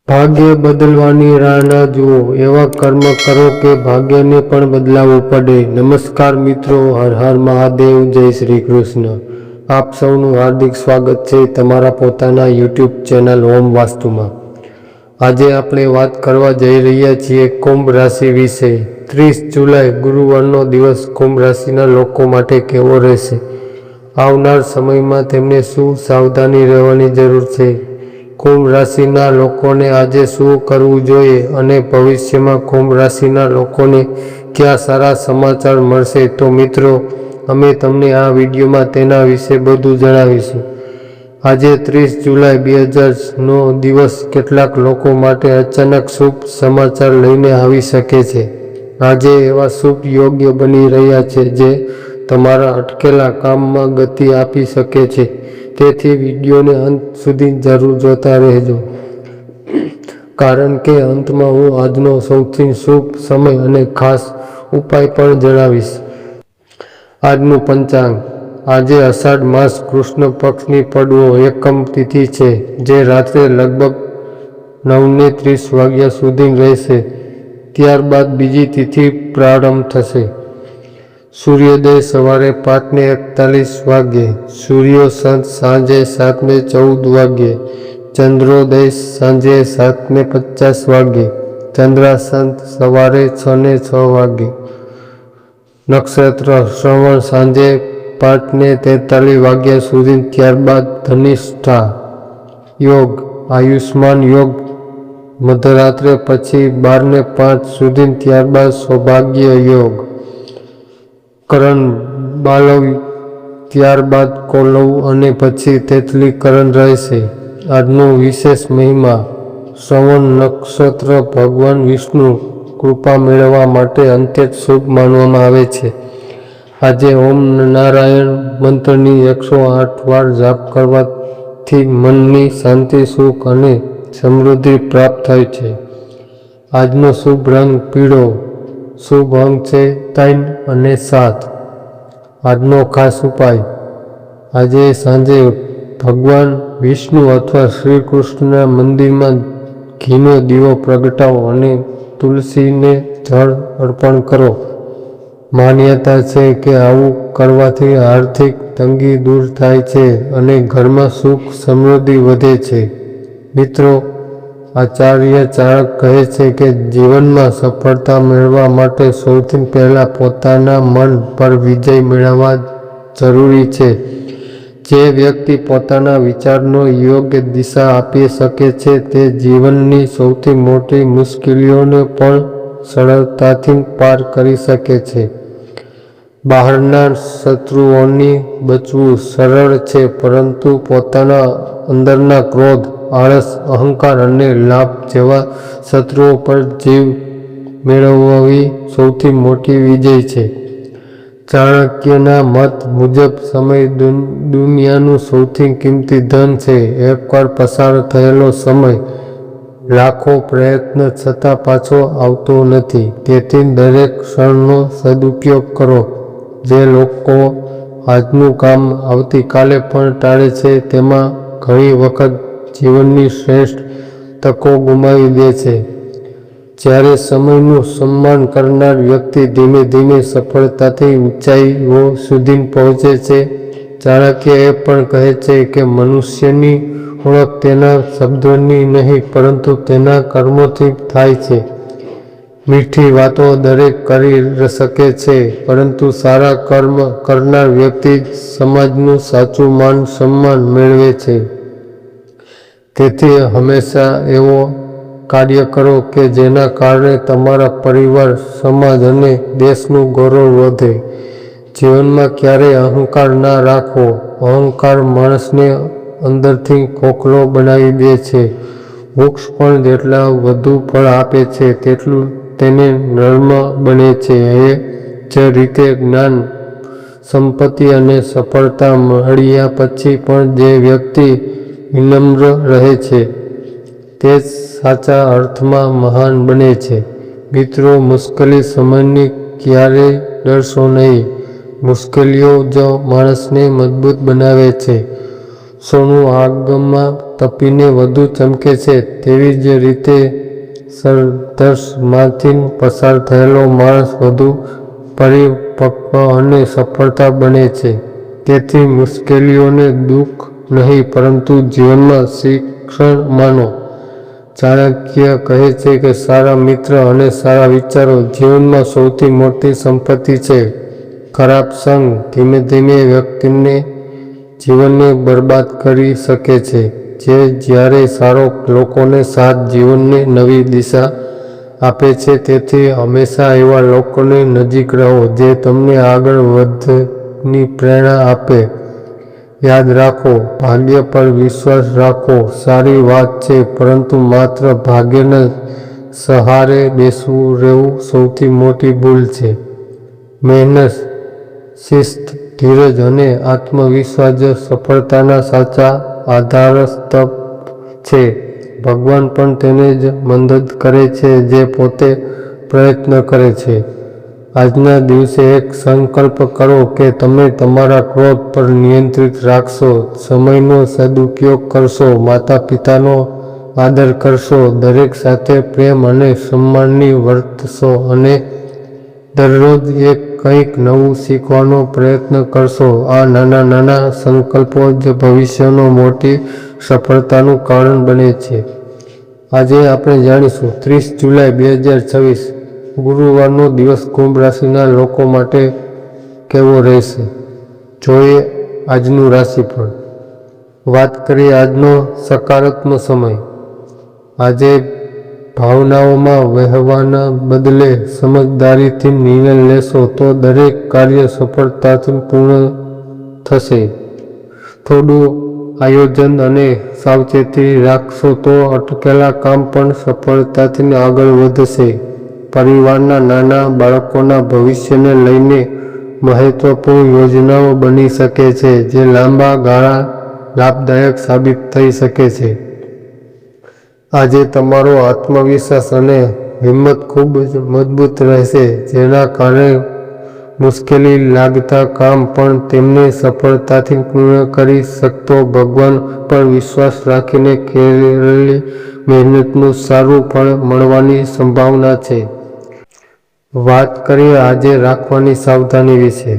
ભાગ્ય બદલવાની રાહ ના જુઓ, એવા કર્મ કરો કે ભાગ્યને પણ બદલાવવું પડે. નમસ્કાર મિત્રો, હર હર મહાદેવ, જય શ્રી કૃષ્ણ. આપ સૌનું હાર્દિક સ્વાગત છે તમારા પોતાના યુટ્યુબ ચેનલ ઓમ વાસ્તુમાં. આજે આપણે વાત કરવા જઈ રહ્યા છીએ કુંભ રાશિ વિશે. 30 જુલાઈ ગુરુવારનો દિવસ કુંભ રાશિના લોકો માટે કેવો રહેશે? આવનાર સમયમાં તેમને શું સાવધાની રહેવાની જરૂર છે? કુંભ રાશિના લોકોને આજે શું કરવું જોઈએ અને ભવિષ્યમાં કુંભ રાશિના લોકોને કયા સારા સમાચાર મળશે? તો મિત્રો, અમે તમને આ વિડીયોમાં તેના વિશે બધું જણાવીશું. આજે 30 જુલાઈ 2000નો દિવસ કેટલાક લોકો માટે અચાનક શુભ સમાચાર લઈને આવી શકે છે. આજે એવા શુભ યોગ્ય બની રહ્યા છે જે તમારા અટકેલા કામમાં ગતિ આપી શકે છે. તેથી વિડીયોને અંત સુધી જરૂર જોતા રહેજો, કારણ કે અંતમાં હું આજનો સૌથી શુભ સમય અને ખાસ ઉપાય પણ જણાવીશ. આજનું પંચાંગ. આજે અષાઢ માસ કૃષ્ણ પક્ષની પડવો એકમ તિથિ છે, જે રાત્રે લગભગ 9:30 વાગ્યા સુધી રહેશે. ત્યારબાદ બીજી તિથિ પ્રારંભ થશે. સૂર્યોદય સવારે 5:41 વાગ્યે, સૂર્યાસ્ત સાંજે 7:14 વાગ્યે, ચંદ્રોદય સાંજે 7:50 વાગ્યે, ચંદ્રાસ્ત સવારે 6:06 વાગ્યે, નક્ષત્ર શ્રવણ સાંજે 5:43 વાગ્યા સુધી. ત્યારબાદ ધનિષ્ઠા યોગ, આયુષ્માન યોગ મધરાત્રે પછી 12:05 સુધી. ત્યારબાદ સૌભાગ્ય યોગ, કરણ બાલવ, ત્યારબાદ કોલવ અને પછી તેતલી કરણ રહેશે. આજનો વિશેષ મહિમા. શ્રવણ નક્ષત્ર ભગવાન વિષ્ણુ કૃપા મેળવવા માટે અત્યંત શુભ માનવામાં આવે છે. આજે ઓમ નારાયણ મંત્રની 108 વાર જાપ કરવાથી મનની શાંતિ, સુખ અને સમૃદ્ધિ પ્રાપ્ત થાય છે. આજનો શુભ રંગ પીળો, શુભ અંક છે 3 અને 7. આજનો ખાસ ઉપાય. આજે સાંજે ભગવાન વિષ્ણુ અથવા શ્રી કૃષ્ણના મંદિરમાં ઘીનો દીવો પ્રગટાવો અને તુલસીને જળ અર્પણ કરો. માન્યતા છે કે આવું કરવાથી આર્થિક તંગી દૂર થાય છે અને ઘરમાં સુખ સમૃદ્ધિ વધે છે. મિત્રો, આચાર્ય ચાણક્ય કહે છે કે જીવનમાં સફળતા મેળવવા માટે સૌથી પહેલાં પોતાના મન પર વિજય મેળવવા જરૂરી છે. જે વ્યક્તિ પોતાના વિચારનો યોગ્ય દિશા આપી શકે છે, તે જીવનની સૌથી મોટી મુશ્કેલીઓને પણ સરળતાથી પાર કરી શકે છે. બહારના શત્રુઓથી બચવું સરળ છે, પરંતુ પોતાના અંદરના ક્રોધ, આળસ, અહંકાર અને લાભ જેવા શત્રુઓ પર જીત મેળવવી સૌથી મોટી વિજય છે. ચાણક્યના મત મુજબ સમય દુનિયાનું સૌથી કિંમતી ધન છે. એકવાર પસાર થયેલો સમય લાખો પ્રયત્ન છતાં પાછો આવતો નથી. તેથી દરેક ક્ષણનો સદુપયોગ કરો. જે લોકો આજનું કામ આવતીકાલે પણ ટાળે છે, તેમાં ઘણી વખત જીવનની શ્રેષ્ઠ તકો ગુમાવી દે છે. જ્યારે સમયનું સન્માન કરનાર વ્યક્તિ ધીમે ધીમે સફળતાથી ઊંચાઈઓ સુધી પહોંચે છે. ચાણક્ય એ પણ કહે છે કે મનુષ્યની ઓળખ તેના શબ્દોની નહીં, પરંતુ તેના કર્મોથી થાય છે. મીઠી વાતો દરેક કરી શકે છે, પરંતુ સારા કર્મ કરનાર વ્યક્તિ સમાજનું સાચું માન સન્માન મેળવે છે. તેથી હંમેશા એવો કાર્ય કરો કે જેના કારણે તમારા પરિવાર, સમાજ અને દેશનું ગૌરવ વધે. જીવનમાં ક્યારેય અહંકાર ના રાખવો. અહંકાર માણસને અંદરથી ખોખલો બનાવી દે છે. વૃક્ષ પણ જેટલા વધુ ફળ આપે છે, તેટલું તેને નમ્ર બને છે. એ જ રીતે જ્ઞાન, સંપત્તિ અને સફળતા મળ્યા પછી પણ જે વ્યક્તિ વિનમ્ર રહે છે, તે જ સાચા અર્થમાં મહાન બને છે. મિત્રો, મુશ્કેલી સમયની ક્યારેય ડરશો નહીં. મુશ્કેલીઓ જ માણસને મજબૂત બનાવે છે. સોનું આગમાં તપીને વધુ ચમકે છે, તેવી જ રીતે સંઘર્ષમાંથી પસાર થયેલો માણસ વધુ પરિપક્વ અને સફળતા બને છે. તેથી મુશ્કેલીઓને દુઃખ નહીં, પરંતુ જીવનમાં શિક્ષણ માનો. ચાણક્ય કહે છે કે સારા મિત્ર અને સારા વિચારો જીવનમાં સૌથી મોટી સંપત્તિ છે. ખરાબ સંગ ધીમે ધીમે વ્યક્તિને જીવનને બરબાદ કરી શકે છે, જ્યારે સારો લોકોને સાથ જીવનને નવી દિશા આપે છે. તેથી હંમેશા એવા લોકોની નજીક રહો જે તમને આગળ વધવાની પ્રેરણા આપે. યાદ રાખો, ભાગ્ય પર વિશ્વાસ રાખવો સારી વાત છે, પરંતુ માત્ર ભાગ્યના સહારે બેસવું રહેવું સૌથી મોટી ભૂલ છે. મહેનત, શિસ્ત, ધીરજ અને આત્મવિશ્વાસ જ સફળતાના સાચા આધારસ્તંભ છે. ભગવાન પણ તેને જ મદદ કરે છે જે પોતે પ્રયત્ન કરે છે. આજના દિવસે એક સંકલ્પ કરો કે તમે તમારા ક્રોધ પર નિયંત્રિત રાખશો, સમયનો સદુપયોગ કરશો, માતા પિતાનો આદર કરશો, દરેક સાથે પ્રેમ અને સન્માનથી વર્તશો અને દરરોજ કંઈક નવું શીખવાનો પ્રયત્ન કરશો. આ નાના નાના સંકલ્પો જ ભવિષ્યમાં મોટી સફળતાનું કારણ બને છે. આજે આપણે જાણીશું 30 જુલાઈ 2026 ગુરુવારનો દિવસ કુંભ રાશિના લોકો માટે કેવો રહેશે. જોઈએ આજનું રાશિફળ. વાત કરીએ આજનો સકારાત્મક સમય. આજે ભાવનાઓમાં વહેવાના બદલે સમજદારીથી નિર્ણય લેશો તો દરેક કાર્ય સફળતાથી પૂર્ણ થશે. થોડું આયોજન અને સાવચેતી રાખશો તો અટકેલા કામ પણ સફળતાથી આગળ વધશે. પરિવારના નાના બાળકોના ભવિષ્યને લઈને મહત્વપૂર્ણ યોજનાઓ બની શકે છે, જે લાંબા ગાળા લાભદાયક સાબિત થઈ શકે છે. આજે તમારો આત્મવિશ્વાસ અને હિંમત ખૂબ જ મજબૂત રહેશે, જેના કારણે મુશ્કેલી લાગતા કામ પણ તેમને સફળતાથી પૂર્ણ કરી શકશો. ભગવાન પર વિશ્વાસ રાખીને કરેલી મહેનતનું સારું ફળ મળવાની સંભાવના છે. વાત કરીએ આજે રાખવાની સાવધાની વિશે.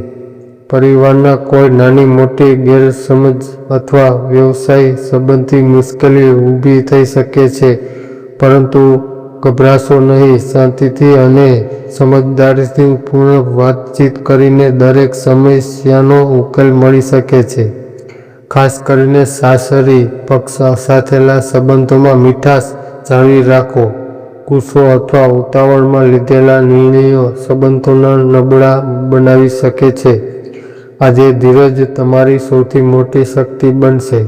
પરિવારના કોઈ નાની મોટી ગેરસમજ અથવા વ્યવસાય સંબંધી મુશ્કેલી ઊભી થઈ શકે છે, પરંતુ ગભરાશો નહીં. શાંતિથી અને સમજદારીથી પૂર્ણ વાતચીત કરીને દરેક સમસ્યાનો ઉકેલ મળી શકે છે. ખાસ કરીને સાસરી પક્ષ સાથેના સંબંધોમાં મીઠાશ જાળવી રાખો. ગુસ્સો અથવા ઉતાવળમાં લીધેલા નિર્ણયો સંબંધોને નબળા બનાવી શકે છે. આજે ધીરજ તમારી સૌથી મોટી શક્તિ બનશે.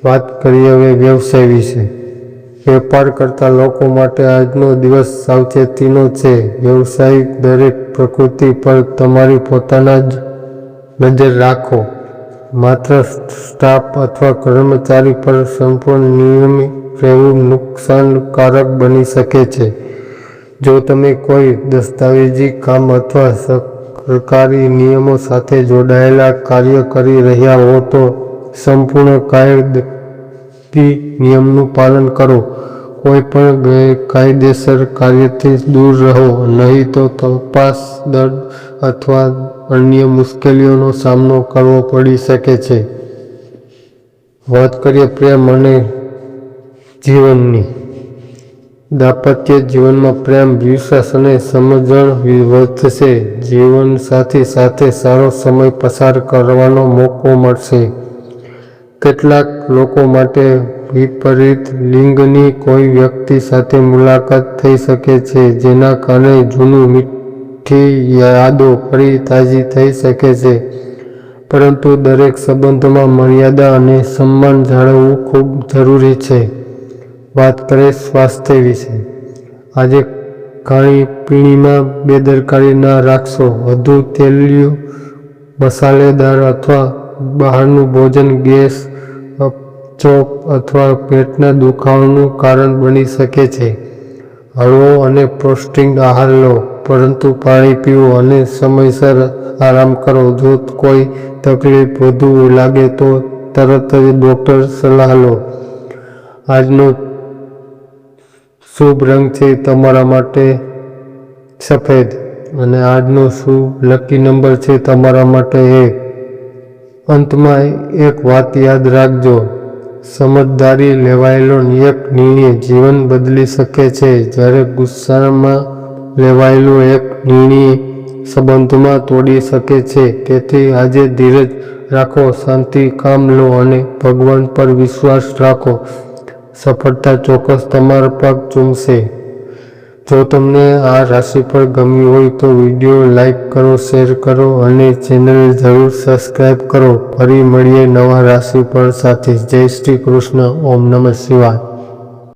વાત કરીએ હવે વ્યવસાય વિશે. વેપાર કરતા લોકો માટે આજનો દિવસ સાવચેતીનો છે. વ્યવસાયિક દરેક પ્રવૃત્તિ પર તમારી પોતાના જ નજર રાખો. માત્ર સ્ટાફ અથવા કર્મચારી પર સંપૂર્ણ નિયમિત રહેવું નુકસાનકારક બની શકે છે. જો તમે કોઈ દસ્તાવેજી કામ અથવા સરકારી નિયમો સાથે જોડાયેલા કાર્ય કરી રહ્યા હો તો સંપૂર્ણ કાયદાકીય નિયમનું પાલન કરો. કોઈ પણ ગેરકાયદેસર કાર્યથી દૂર રહો, નહીં તો તપાસ, દંડ અથવા અન્ય મુશ્કેલીઓનો સામનો કરવો પડી શકે છે. વાત કરીએ પ્રેમ અને જીવનની. દાંપત્ય જીવનમાં પ્રેમ, વિશ્વાસ અને સમજણ વધશે. જીવનસાથી સાથે સારો સમય પસાર કરવાનો મોકો મળશે. કેટલાક લોકો માટે વિપરીત લિંગની કોઈ વ્યક્તિ સાથે મુલાકાત થઈ શકે છે, જેના કારણે જૂની મીઠી યાદો ફરી તાજી થઈ શકે છે. પરંતુ દરેક સંબંધમાં મર્યાદા અને સન્માન જાળવવું ખૂબ જરૂરી છે. વાત કરીએ સ્વાસ્થ્ય વિશે. આજે ખાણીપીણીમાં બેદરકારી ન રાખશો. વધુ તેલિયું, મસાલેદાર અથવા બહારનું ભોજન ગેસ, અપચો અથવા પેટના દુખાવાનું કારણ બની શકે છે. હળવો અને પૌષ્ટિક આહાર લો, પરંતુ પાણી પીવો અને સમયસર આરામ કરો. જો કોઈ તકલીફ વધુ લાગે તો તરત જ ડૉક્ટર સલાહ લો. આજનો શુભ રંગ છે તમારા માટે સફેદ અને આજનો શુભ લકી નંબર છે તમારા માટે 1. અંતમાં એક વાત યાદ રાખજો, સમજદારી લેવાયેલો એક નિર્ણય જીવન બદલી શકે છે, જ્યારે ગુસ્સામાં લેવાયેલો એક નિર્ણય સંબંધમાં તોડી શકે છે. તેથી આજે ધીરજ રાખો, શાંતિ કામ લો અને ભગવાન પર વિશ્વાસ રાખો. સફળતા ચોક્કસ તમારા પગ ચૂમશે. જો તમને આ રાશિફળ ગમ્યું હોય તો વિડીયો લાઈક કરો, શેર કરો અને ચેનલ જરૂર સબસ્ક્રાઈબ કરો. ફરી મળીએ નવા રાશિફળ સાથે. જય શ્રી કૃષ્ણ. ઓમ નમઃ શિવાય.